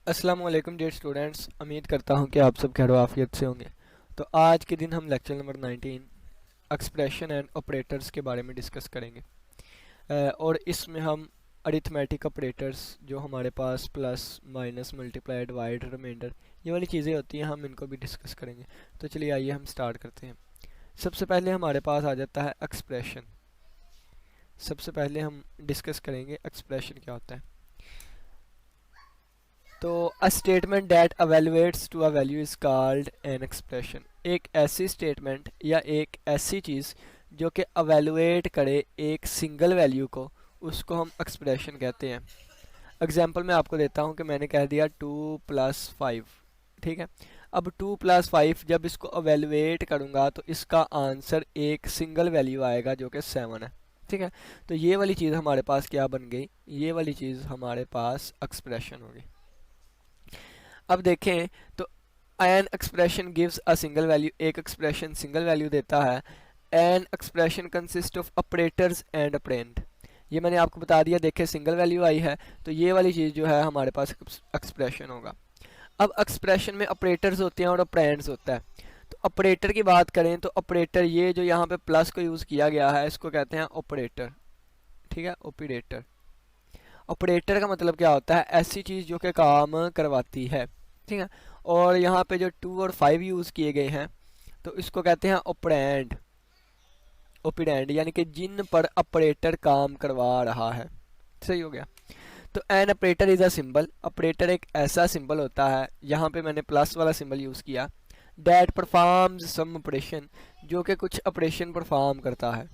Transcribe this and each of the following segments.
अस्सलाम वालेकुम dear students, उम्मीद करता हूँ कि आप सब खैर आफियत से होंगे। तो आज के दिन हम lecture number 19 expression and operators के बारे में डिस्कस करेंगे। और इसमें हम अरिथमेटिक ऑपरेटर्स जो हमारे पास plus minus multiply divide reminder ये वाली चीज़ें होती हैं, हम इनको भी डिस्कस करेंगे। तो चलिए आइए हम स्टार्ट करते हैं। सबसे पहले हमारे पास आ जाता है एक्सप्रेशन। सबसे पहले हम डिस्कस करेंगे एक्सप्रेशन क्या होता है। तो a statement that evaluates to a value is called an expression. एक ऐसी स्टेटमेंट या एक ऐसी चीज़ जो कि अवेलुएट करे एक सिंगल वैल्यू को, उसको हम एक्सप्रेशन कहते हैं। एग्जांपल मैं आपको देता हूँ कि मैंने कह दिया 2+5, ठीक है। अब 2+5 जब इसको अवेलुएट करूँगा तो इसका आंसर एक सिंगल वैल्यू आएगा जो कि 7 है, ठीक है। तो ये वाली चीज़ हमारे पास क्या बन गई, ये वाली चीज़ हमारे पास एक्सप्रेशन होगी। अब देखें तो an expression gives a single value, एक एक्सप्रेशन सिंगल वैल्यू देता है। An expression consist of operators and operand. ये मैंने आपको बता दिया, देखे सिंगल वैल्यू आई है तो ये वाली चीज़ जो है हमारे पास एक्सप्रेशन होगा। अब एक्सप्रेशन में ऑपरेटर्स होते हैं और ऑपरेंड्स होता है। तो ऑपरेटर की बात करें तो ऑपरेटर, ये जो यहाँ पे प्लस को यूज़ किया गया है इसको कहते हैं ऑपरेटर, ठीक है, ऑपरेटर। ऑपरेटर का मतलब क्या होता है, ऐसी चीज़ जो कि काम करवाती है, ठीक है। और यहाँ पे जो 2 और 5 यूज़ किए गए हैं तो इसको कहते हैं ऑपरेंड, ऑपरेंड यानी कि जिन पर ऑपरेटर काम करवा रहा है। सही हो गया। तो an operator is a symbol. Operator एक ऐसा सिंबल होता है, यहाँ पे मैंने प्लस वाला सिंबल यूज़ किया, दैट परफॉर्म्स सम ऑपरेशन, जो कि कुछ ऑपरेशन परफॉर्म करता है।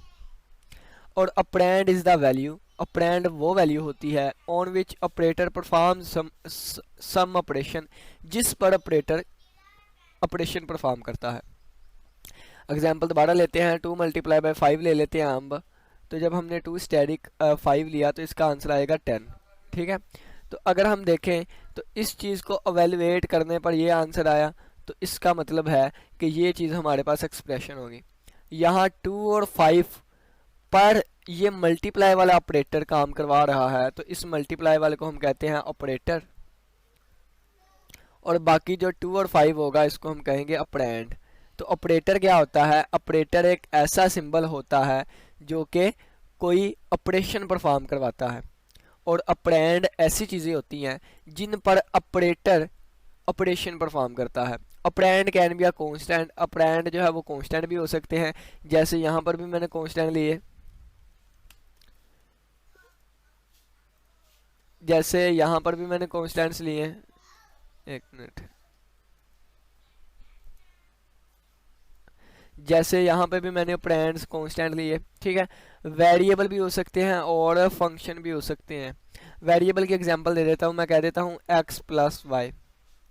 और operand is the value, operand वो वैल्यू होती है on which operator perform some operation, जिस पर ऑपरेटर ऑपरेशन परफॉर्म करता है। एग्जाम्पल दोबारा लेते हैं, 2 × 5 ले लेते हैं हम। तो जब हमने 2 स्टैटिक 5 लिया तो इसका आंसर आएगा 10, ठीक है। तो अगर हम देखें तो इस चीज़ को एवेलुएट करने पर ये आंसर आया, तो इसका मतलब है कि ये चीज़ हमारे पास एक्सप्रेशन होगी। यहाँ 2 और 5 पर ये मल्टीप्लाई वाला ऑपरेटर काम करवा रहा है, तो इस मल्टीप्लाई वाले को हम कहते हैं ऑपरेटर। और बाकी जो 2 और 5 होगा इसको हम कहेंगे ऑपरेंड। तो ऑपरेटर क्या होता है, ऑपरेटर एक ऐसा सिंबल होता है जो कि कोई ऑपरेशन परफॉर्म करवाता है। और ऑपरेंड ऐसी चीज़ें होती हैं जिन पर ऑपरेटर ऑपरेशन परफॉर्म करता है। Operand can be a constant, operand जो है वो कांस्टेंट भी हो सकते हैं, जैसे यहाँ पर भी मैंने कांस्टेंट लिए, जैसे यहाँ पर भी मैंने कांस्टेंट्स लिए हैं। एक मिनट, जैसे यहाँ पे भी मैंने ऑपरेंड्स कांस्टेंट लिए, ठीक है। वेरिएबल भी हो सकते हैं और फंक्शन भी हो सकते हैं। वेरिएबल की एग्जांपल दे देता हूँ, मैं कह देता हूँ x+y,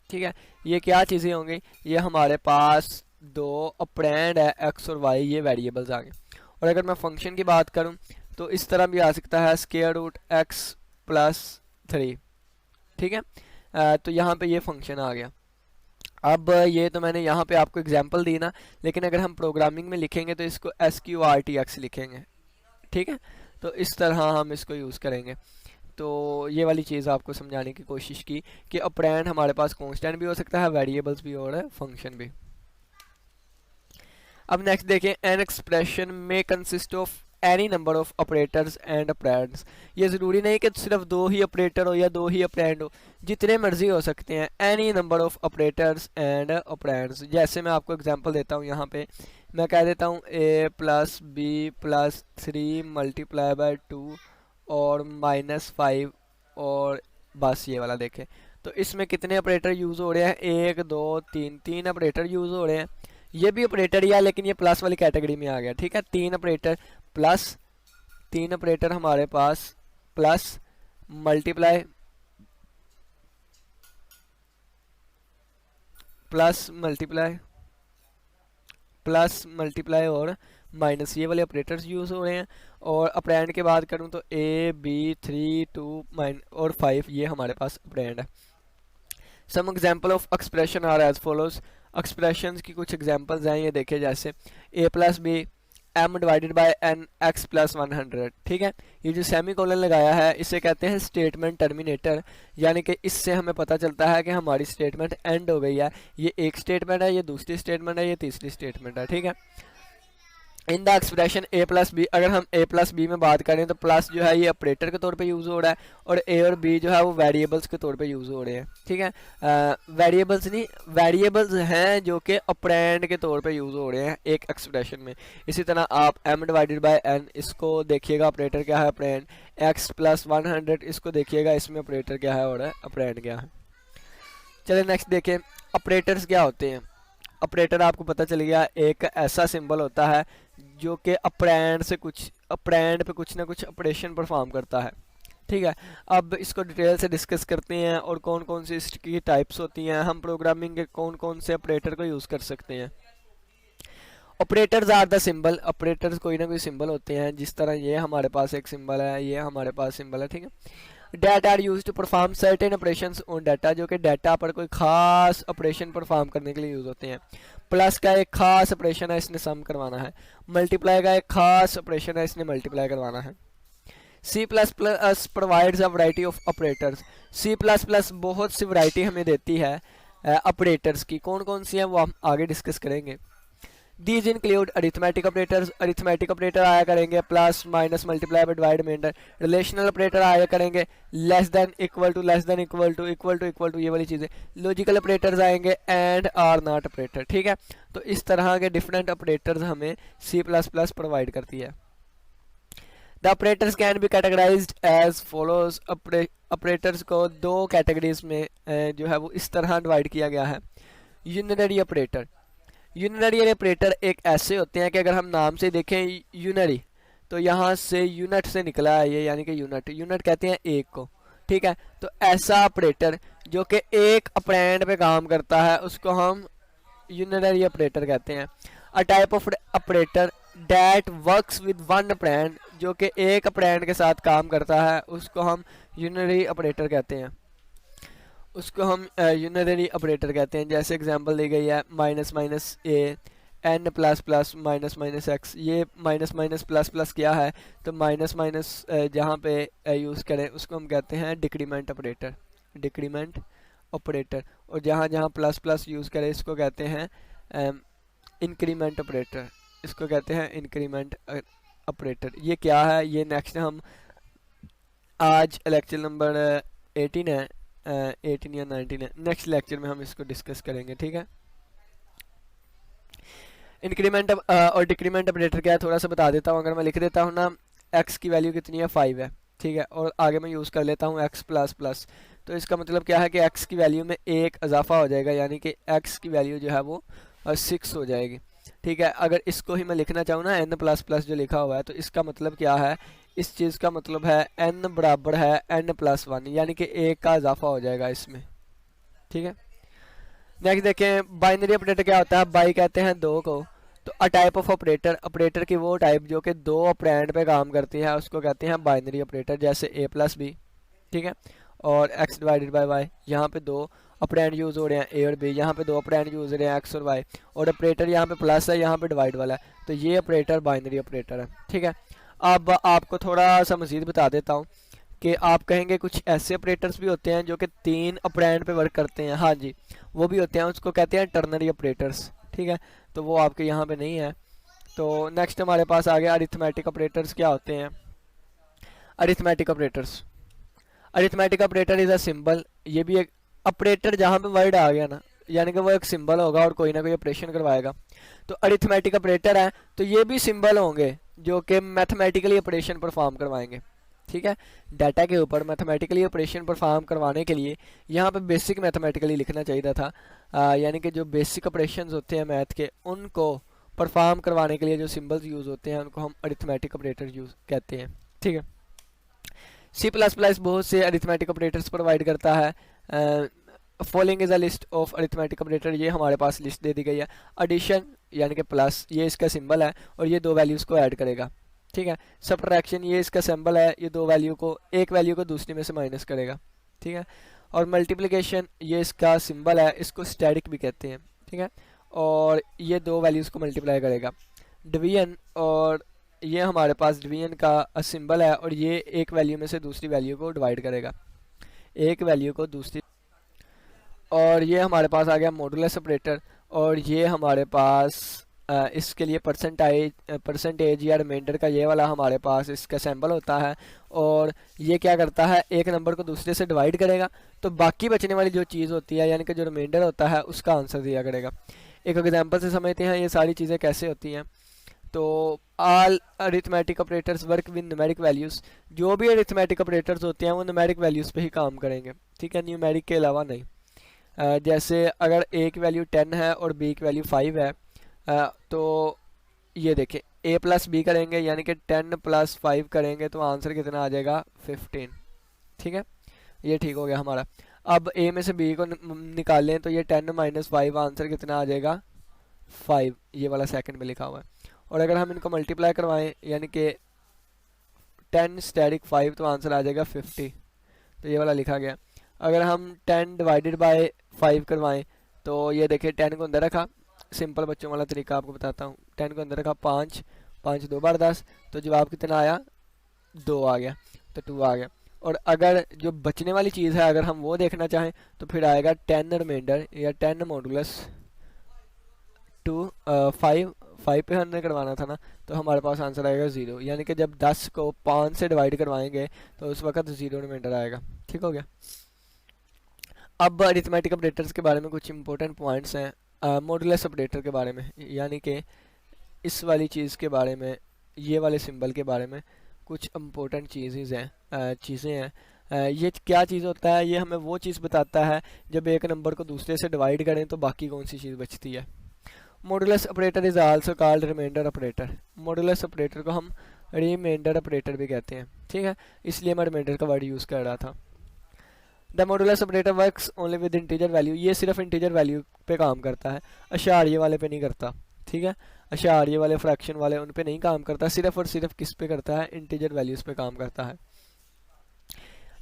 ठीक है। ये क्या चीज़ें होंगी, ये हमारे पास दो ऑपरेंड है x और y, ये वेरिएबल्स आ गए। और अगर मैं फंक्शन की बात करूँ तो इस तरह भी आ सकता है √x+3, ठीक है। तो यहाँ पे ये फंक्शन आ गया। अब ये तो मैंने यहाँ पे आपको एग्जांपल दी ना, लेकिन अगर हम प्रोग्रामिंग में लिखेंगे तो इसको SQRTX लिखेंगे, ठीक है। तो इस तरह हम इसको यूज़ करेंगे। तो ये वाली चीज़ आपको समझाने की कोशिश की कि ऑपरेंड हमारे पास कांस्टेंट भी हो सकता है, वेरिएबल्स भी और फंक्शन भी। अब नेक्स्ट देखें, एन एक्सप्रेशन में consist of any number of operators and operands. ये ज़रूरी नहीं कि सिर्फ दो ही ऑपरेटर हो या दो ही ऑपरेंड हो, जितने मर्जी हो सकते हैं। Any number of operators and operands, जैसे मैं आपको एग्जांपल देता हूँ, यहाँ पे मैं कह देता हूँ a+b+3 मल्टीप्लाई बाय 2 और -5 और बस ये वाला देखें। तो इसमें कितने ऑपरेटर यूज़ हो रहे हैं, 1 2 3, 3 ऑपरेटर यूज़ हो रहे हैं। ये भी ऑपरेटर ही है लेकिन ये प्लस वाली कैटेगरी में आ गया, ठीक है। 3 ऑपरेटर प्लस, 3 ऑपरेटर हमारे पास plus multiply plus multiply plus multiply और माइनस, ये वाले ऑपरेटर्स यूज़ हो रहे हैं। और ऑपरेंड की बात करूं तो a b 3 2 और 5 ये हमारे पास ऑपरेंड है। Some example of expression are as follows. Expressions की कुछ एग्जांपल्स हैं, ये देखे, जैसे a+b m divided by n x plus 100। ठीक है, ये जो सेमी कोलन लगाया है इसे कहते हैं स्टेटमेंट टर्मिनेटर, यानी कि इससे हमें पता चलता है कि हमारी स्टेटमेंट एंड हो गई है। ये एक स्टेटमेंट है, ये दूसरी स्टेटमेंट है, ये तीसरी स्टेटमेंट है। ठीक है, in the expression a plus B, अगर हम a प्लस बी में बात करें तो प्लस जो है ये ऑपरेटर के तौर पे यूज़ हो रहा है, और a और b जो है वो वेरिएबल्स के तौर पे यूज़ हो रहे हैं। ठीक है, वेरिएबल्स नहीं, वेरिएबल्स हैं जो कि ऑपरेंड के तौर पे यूज़ हो रहे हैं एक एक्सप्रेशन में। इसी तरह आप m डिवाइडेड बाय n, इसको देखिएगा ऑपरेटर क्या है, ऑपरेंड। x प्लस 100, इसको देखिएगा, इसमें ऑपरेटर क्या है और ऑपरेंड क्या है। चलिए नेक्स्ट देखें, ऑपरेटर्स क्या होते हैं। ऑपरेटर आपको पता चल गया, एक ऐसा सिंबल होता है जो कि ऑपरेंड पे कुछ ना कुछ ऑपरेशन परफॉर्म करता है। ठीक है, अब इसको डिटेल से डिस्कस करते हैं और कौन कौन सी इसकी टाइप्स होती हैं, हम प्रोग्रामिंग के कौन कौन से ऑपरेटर को यूज़ कर सकते हैं। Operators are the symbol, operators कोई ना कोई सिंबल होते हैं, जिस तरह ये हमारे पास एक सिंबल है, ये हमारे पास सिंबल है। ठीक है, data are use to perform certain operations on data, जो कि डाटा पर कोई खास ऑपरेशन परफॉर्म करने के लिए यूज होते हैं। प्लस का एक खास ऑपरेशन है, इसने सम करवाना है। मल्टीप्लाई का एक खास ऑपरेशन है, इसने मल्टीप्लाई करवाना है। C plus plus provides a variety of operators, C plus plus बहुत सी वैरायटी हमें देती है ऑपरेटर्स की, कौन कौन सी हैं वो हम आगे डिस्कस करेंगे। These include arithmetic operators, arithmetic operator आया करेंगे, plus minus multiply by divide remainder. Relational operator आया करेंगे, less than equal to, less than equal to, equal to equal to, ये वाली चीज़ें। लॉजिकल ऑपरेटर्स आएंगे, एंड आर नॉट ऑपरेटर। ठीक है, तो इस तरह के डिफरेंट ऑपरेटर्स हमें सी प्लस प्लस प्रोवाइड करती है। The operators can be categorized as follows, operators को दो कैटेगरीज में जो है वो इस तरह डिवाइड किया गया है। यूनिनरी ऑपरेटर, यूनिनरी ऑपरेटर एक ऐसे होते हैं कि अगर हम नाम से देखें यूनरी, तो यहाँ से यूनिट से निकला है ये, यानी कि यूनिट, यूनिट कहते हैं एक को। ठीक है, तो ऐसा ऑपरेटर जो कि एक ऑपरेंड पे काम करता है उसको हम यूनिनरी ऑपरेटर कहते हैं। A type of operator that works with one operand, जो कि एक ऑपरेंड के साथ काम करता है उसको हम यूनिनरी ऑपरेटर कहते हैं, उसको हम यूनिनरी ऑपरेटर कहते हैं। जैसे एग्जांपल दी गई है, minus minus a, n plus plus minus minus x. ये माइनस माइनस प्लस प्लस क्या है, तो माइनस माइनस जहाँ पे यूज़ करें उसको हम कहते हैं डिक्रीमेंट ऑपरेटर, डिक्रीमेंट ऑपरेटर। और जहाँ जहाँ प्लस प्लस यूज़ करें इसको कहते हैं इंक्रीमेंट ऑपरेटर, इसको कहते हैं इंक्रीमेंट ऑपरेटर। ये क्या है, ये नेक्स्ट हम आज लेक्चर नंबर 18 है, 18 या 19 है, नेक्स्ट लेक्चर में हम इसको डिस्कस करेंगे। ठीक है, इंक्रीमेंट और डिक्रीमेंट ऑपरेटर क्या है थोड़ा सा बता देता हूँ। अगर मैं लिख देता हूँ ना, x की वैल्यू कितनी है, 5 है। ठीक है, और आगे मैं यूज़ कर लेता हूँ x प्लस प्लस, तो इसका मतलब क्या है कि x की वैल्यू में एक इजाफा हो जाएगा, यानी कि x की वैल्यू जो है वो 6 हो जाएगी। ठीक है, अगर इसको ही मैं लिखना चाहूँ ना n प्लस प्लस जो लिखा हुआ है, तो इसका मतलब क्या है, इस चीज़ का मतलब है n बराबर है n प्लस 1, यानी कि एक का इजाफा हो जाएगा इसमें। ठीक है, नेक्स्ट देखें, बाइनरी ऑपरेटर क्या होता है, बाई कहते हैं दो को। तो a type of operator, operator की वो टाइप जो कि दो ऑपरेंड पे काम करती है उसको कहते हैं बाइनरी ऑपरेटर, जैसे a प्लस बी। ठीक है, और x डिवाइडेड बाय y, यहाँ पे दो ऑपरेंड यूज़ हो रहे हैं a और b, यहाँ पे दो ऑपरेंड यूज़ हो रहे हैं x और y, और ऑपरेटर यहाँ पे प्लस है, यहाँ पे डिवाइड वाला है, तो ये ऑपरेटर बाइनरी ऑपरेटर है। ठीक है, अब आपको थोड़ा सा मज़ीद बता देता हूँ कि आप कहेंगे कुछ ऐसे ऑपरेटर्स भी होते हैं जो कि 3 ऑपरेंड पे वर्क करते हैं। हाँ जी, वो भी होते हैं, उसको कहते हैं टर्नरी ऑपरेटर्स। ठीक है, तो वो आपके यहाँ पे नहीं है। तो नेक्स्ट हमारे पास आ गया अरिथमेटिक ऑपरेटर्स क्या होते हैं। Arithmetic operators, arithmetic operator is a symbol, ये भी एक ऑपरेटर जहाँ पे वर्ड आ गया ना, यानी कि वो एक सिंबल होगा और कोई ना कोई ऑपरेशन करवाएगा। तो अरिथमेटिक ऑपरेटर है तो ये भी सिंबल होंगे जो कि मैथमेटिकली ऑपरेशन परफॉर्म करवाएंगे। ठीक है, डाटा के ऊपर मैथमेटिकली ऑपरेशन परफॉर्म करवाने के लिए यहाँ पे बेसिक मैथमेटिकली लिखना चाहिए था, यानी कि जो बेसिक ऑपरेशंस होते हैं मैथ के, उनको परफॉर्म करवाने के लिए जो सिंबल्स यूज़ होते हैं उनको हम अरिथमेटिक ऑपरेटर यूज़ कहते हैं। ठीक है, सी प्लस प्लस बहुत से अरिथमेटिक ऑपरेटर्स प्रोवाइड करता है। Following is a list of arithmetic operator, ये हमारे पास लिस्ट दे दी गई है। एडिशन यानी कि प्लस, ये इसका सिंबल है और ये दो वैल्यूज़ को ऐड करेगा। ठीक है, सब्ट्रैक्शन, ये इसका सिंबल है, ये दो वैल्यू को, एक वैल्यू को दूसरी में से माइनस करेगा। ठीक है, और मल्टीप्लिकेशन, ये इसका सिंबल है, इसको स्टैटिक भी कहते हैं। ठीक है, और ये दो वैल्यूज़ को मल्टीप्लाई करेगा। डिवीजन, और ये हमारे पास डिवीजन का सिंबल है, और ये एक वैल्यू में से दूसरी वैल्यू को डिवाइड करेगा, एक वैल्यू को दूसरी। और ये हमारे पास आ गया मॉडुलस ऑपरेटर, और ये हमारे पास इसके लिए परसेंटेज या रिमाइंडर का ये वाला हमारे पास इसका सैम्बल होता है। और ये क्या करता है, एक नंबर को दूसरे से डिवाइड करेगा, तो बाकी बचने वाली जो चीज़ होती है यानी कि जो रिमाइंडर होता है उसका आंसर दिया करेगा। एक एग्जांपल से समझते हैं ये सारी चीज़ें कैसे होती हैं। तो all arithmetic operators work with numeric values, जो भी अरिथमेटिक ऑपरेटर्स होते हैं वो न्यूमेरिक वैल्यूज़ पे ही काम करेंगे, ठीक है, न्यूमेरिक के अलावा नहीं। जैसे अगर ए की वैल्यू 10 है और बी की वैल्यू 5 है, तो ये देखें ए प्लस बी करेंगे यानी कि 10 प्लस 5 करेंगे तो आंसर कितना आ जाएगा 15, ठीक है, ये ठीक हो गया हमारा। अब ए में से बी को निकालें तो ये 10 माइनस 5 आंसर कितना आ जाएगा 5, ये वाला सेकंड में लिखा हुआ है। और अगर हम इनको मल्टीप्लाई करवाएं यानी कि 10 स्टैटिक 5 तो आंसर आ जाएगा 50, तो ये वाला लिखा गया। अगर हम 10 डिवाइडेड बाय 5 करवाएं तो ये देखिए 10 को अंदर रखा, सिंपल बच्चों वाला तरीका आपको बताता हूँ, 10 को अंदर रखा 5, 5 2 बार 10, तो जवाब कितना आया 2 आ गया, तो 2 आ गया। और अगर जो बचने वाली चीज़ है अगर हम वो देखना चाहें तो फिर आएगा 10 रिमाइंडर या 10 मॉडुलस 2 5, 5 पे हमने करवाना था ना, तो हमारे पास आंसर आएगा 0, यानी कि जब 10 को 5 से डिवाइड करवाएंगे तो उस वक्त 0 रिमाइंडर आएगा, ठीक हो गया। अब अरिथमेटिक ऑपरेटर्स के बारे में कुछ इंपॉर्टेंट पॉइंट्स हैं, मॉडुलस ऑपरेटर के बारे में, यानी कि इस वाली चीज़ के बारे में, ये वाले सिंबल के बारे में कुछ इम्पोर्टेंट चीज़ें हैं। ये क्या चीज़ होता है, ये हमें वो चीज़ बताता है जब एक नंबर को दूसरे से डिवाइड करें तो बाकी कौन सी चीज़ बचती है। Modulus operator is also called remainder operator, modulus operator को हम रिमाइंडर ऑपरेटर भी कहते हैं, ठीक है, इसलिए मैं रिमाइंडर का वर्ड यूज़ कर रहा था। The modulus operator works only with integer value, ये सिर्फ इंटीजर वैल्यू पे काम करता है, अशारिये वाले पे नहीं करता, ठीक है, अशारिये वाले फ्रैक्शन वाले उन पे नहीं काम करता, सिर्फ और सिर्फ किस पे करता है, इंटीजर वैल्यूज़ पे काम करता है।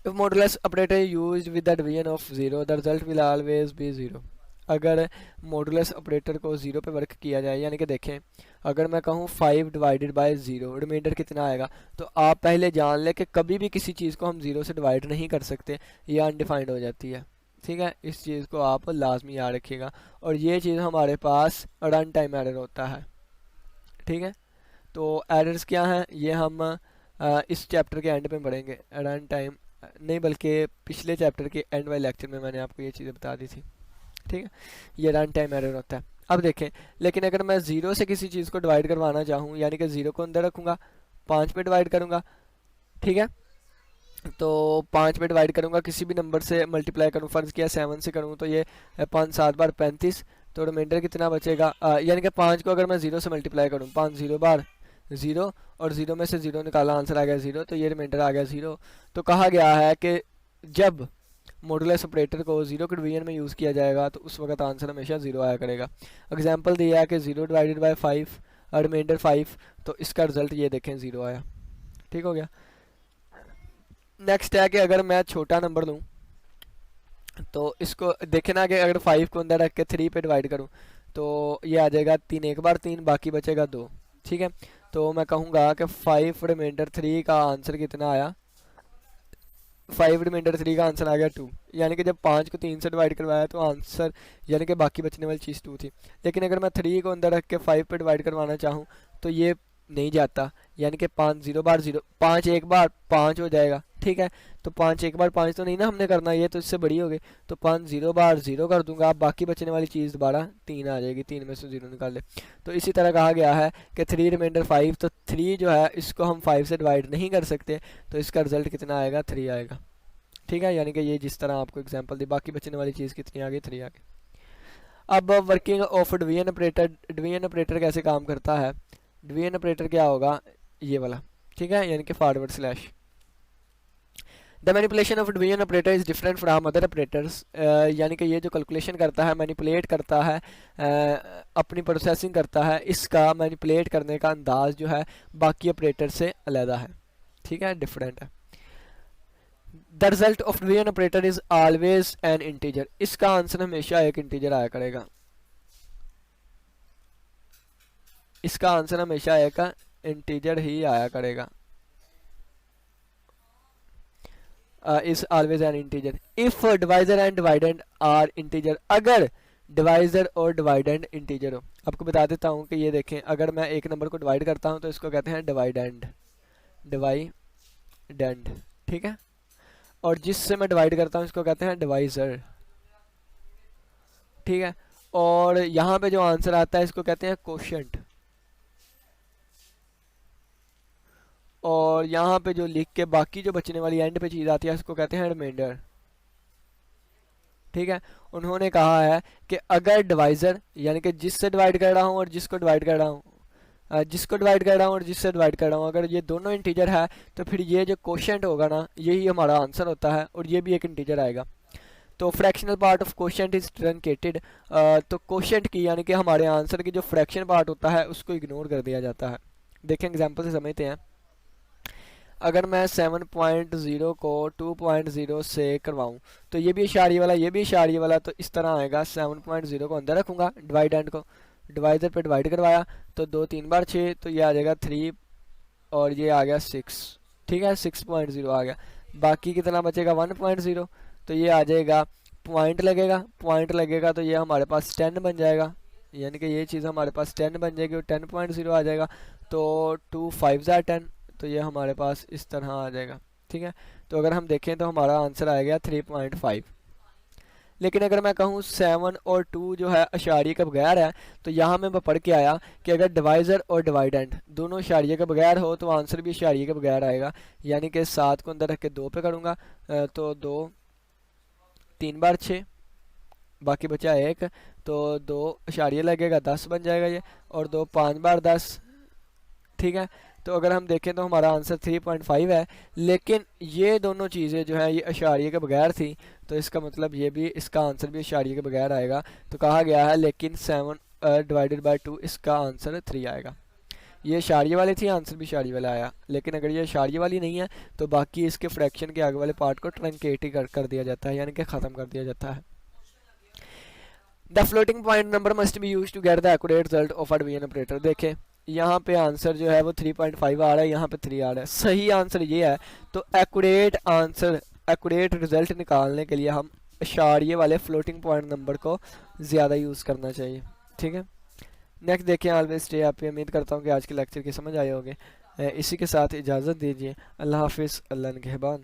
If modulus operator used with the division of 0 the result will always be 0, अगर मॉडुलस ऑपरेटर को 0 पे वर्क किया जाए, यानी कि देखें अगर मैं कहूँ 5 डिवाइडेड बाय 0 रिमाइंडर कितना आएगा, तो आप पहले जान लें कि कभी भी किसी चीज़ को हम 0 से डिवाइड नहीं कर सकते, ये अनडिफाइंड हो जाती है, ठीक है, इस चीज़ को आप लाजमी याद रखिएगा। और ये चीज़ हमारे पास रन टाइम एरर होता है, ठीक है, तो एरर्स क्या हैं ये हम इस चैप्टर के एंड में पढ़ेंगे, रन टाइम नहीं बल्कि पिछले चैप्टर के एंड वाले लेक्चर में मैंने आपको ये चीज़ें बता दी थी, ठीक है, ये रन टाइम एरर होता है। अब देखें, लेकिन अगर मैं 0 से किसी चीज़ को डिवाइड करवाना चाहूँ यानी कि 0 को अंदर रखूँगा, 5 पे डिवाइड करूँगा, ठीक है, तो 5 पे डिवाइड करूँगा, किसी भी नंबर से मल्टीप्लाई करूँ, फ़र्ज़ किया 7 से करूँ तो ये 5 7 बार 35, तो रिमाइंडर कितना बचेगा, यानी कि 5 को अगर मैं 0 से मल्टीप्लाई करूँ, 5 0 बार 0, और 0 में से 0 निकाला आंसर आ गया 0, तो ये रिमाइंडर आ गया 0। तो कहा गया है कि जब मॉडुलस ऑपरेटर को 0 के डिवीजन में यूज़ किया जाएगा तो उस वक्त आंसर हमेशा 0 आया करेगा। एग्जांपल दिया है कि 0 डिवाइडेड बाय 5 और रिमाइंडर 5, तो इसका रिजल्ट ये देखें 0 आया, ठीक हो गया। नेक्स्ट है कि अगर मैं छोटा नंबर लूँ तो इसको देखें ना कि अगर 5 को अंदर रख के 3 पे डिवाइड करूँ तो ये आ जाएगा 3 एक बार 3, बाकी बचेगा 2, ठीक है, तो मैं कहूँगा कि 5 रिमाइंडर 3 का आंसर कितना आया, 5 रिमाइंडर 3 का आंसर आ गया 2, यानी कि जब 5 को 3 से डिवाइड करवाया तो आंसर यानी कि बाकी बचने वाली चीज़ 2 थी। लेकिन अगर मैं 3 को अंदर रख के 5 पे डिवाइड करवाना चाहूँ तो ये नहीं जाता, यानी कि 5 0 बार 0, 5 एक बार 5 हो जाएगा, ठीक है, तो 5 एक बार 5 तो नहीं ना हमने करना, ये तो इससे बड़ी हो गई, तो 5 0 बार 0 कर दूंगा, अब बाकी बचने वाली चीज़ दोबारा 3 आ जाएगी, 3 में से 0 निकाल ले। तो इसी तरह कहा गया है कि 3 रिमाइंडर 5, तो 3 जो है इसको हम 5 से डिवाइड नहीं कर सकते, तो इसका रिजल्ट कितना आएगा 3 आएगा, ठीक है, यानी कि ये जिस तरह आपको एग्जांपल दी, बाकी बचने वाली चीज़ कितनी आ गई 3 आ गई। अब working of division operator, division operator कैसे काम करता है, डिवीजन ऑपरेटर क्या होगा ये वाला, ठीक है, यानी कि forward slash. The manipulation of division operator is different from other operators, यानी कि ये जो कैलकुलेशन करता है, मैनिपुलेट करता है, अपनी प्रोसेसिंग करता है, इसका मैनिपुलेट करने का अंदाज जो है बाकी ऑपरेटर से अलग है, ठीक है, डिफरेंट है। The result of division operator is always an integer, इसका आंसर हमेशा एक इंटीजर आया करेगा। इसका आंसर हमेशा एक इंटीजर ही आया करेगा, is always an integer. If divisor and dividend are integer, अगर डिवाइजर और डिवाइडेंड इंटीजर हो। आपको बता देता हूँ कि ये देखें, अगर मैं एक नंबर को डिवाइड करता हूँ तो इसको कहते हैं डिवाइडेंड, डिवाइडेंड, ठीक है। और जिससे मैं डिवाइड करता हूँ इसको कहते हैं डिवाइजर, ठीक है। और यहाँ पे जो आंसर आता है इसको कहते हैं कोशेंट, और यहाँ पे जो लिख के बाकी जो बचने वाली एंड पे चीज़ आती है उसको कहते हैं रिमाइंडर, ठीक है। उन्होंने कहा है कि अगर डिवाइजर यानी कि जिससे डिवाइड कर रहा हूँ और जिसको डिवाइड कर रहा हूँ, जिसको डिवाइड कर रहा हूँ और जिससे डिवाइड कर रहा हूँ, अगर ये दोनों इंटीजर है तो फिर ये जो कोशेंट होगा ना यही हमारा आंसर होता है, और ये भी एक इंटीजर आएगा। तो fractional part of quotient is truncated, तो कोशेंट की यानी कि हमारे आंसर की जो फ्रैक्शन पार्ट होता है उसको इग्नोर कर दिया जाता है। देखें एग्जांपल से समझते हैं। अगर मैं 7.0 को 2.0 से करवाऊँ तो ये भी इशारे वाला ये भी इशारे वाला, तो इस तरह आएगा। 7.0 को अंदर रखूँगा, डिवाइड एंड को डिवाइजर पे डिवाइड करवाया तो 2 3 बार 6, तो ये आ जाएगा 3 और ये आ गया 6, ठीक है। 6.0 आ गया। बाकी कितना बचेगा 1.0, तो ये आ जाएगा पॉइंट लगेगा, पॉइंट लगेगा तो ये हमारे पास 10 बन जाएगा, यानी कि ये चीज़ हमारे पास 10 बन जाएगी और 10.0 आ जाएगा। तो 2 5 10, तो ये हमारे पास इस तरह आ जाएगा, ठीक है। तो अगर हम देखें तो हमारा आंसर आ गया 3.5। लेकिन अगर मैं कहूँ 7 और 2 जो है अशारिये के बगैर है, तो यहाँ में मैं पढ़ के आया कि अगर डिवाइजर और डिवाइडेंड दोनों अशारिये के बगैर हो तो आंसर भी अशारिये के बगैर आएगा। यानी कि 7 को अंदर रख के 2 पे करूँगा, तो 2 3 बार 6, बाकी बचा 1, तो 2 अशारिये लगेगा 10 बन जाएगा ये, और 2 5 बार 10, ठीक है। तो अगर हम देखें तो हमारा आंसर 3.5 है। लेकिन ये दोनों चीज़ें जो है ये अशारिये के बगैर थी, तो इसका मतलब ये भी इसका आंसर भी अशारिये के बगैर आएगा। तो कहा गया है लेकिन 7 डिवाइडेड बाय 2 इसका आंसर 3 आएगा। ये अशारिये वाली थी, आंसर भी अशारिये वाला आया। लेकिन अगर ये अशारिये वाली नहीं है तो बाकी इसके फ्रैक्शन के आगे वाले पार्ट को ट्रंकेट ही कर दिया जाता है, यानी कि ख़त्म कर दिया जाता है। The floating point number must be use to get the accurate result of a division operator. देखें यहाँ पे आंसर जो है वो 3.5 आ रहा है, यहाँ पे 3 आ रहा है। सही आंसर ये है। तो एक्यूरेट आंसर, एक्यूरेट रिजल्ट निकालने के लिए हम अशारिये वाले फ्लोटिंग पॉइंट नंबर को ज़्यादा यूज़ करना चाहिए, ठीक है। नेक्स्ट देखिए ऑलवेज स्टे आप। उम्मीद करता हूँ कि आज के लेक्चर की समझ आए होंगे। इसी के साथ इजाज़त दीजिए। अल्लाह हाफिज़, अल्लाह निगहबान।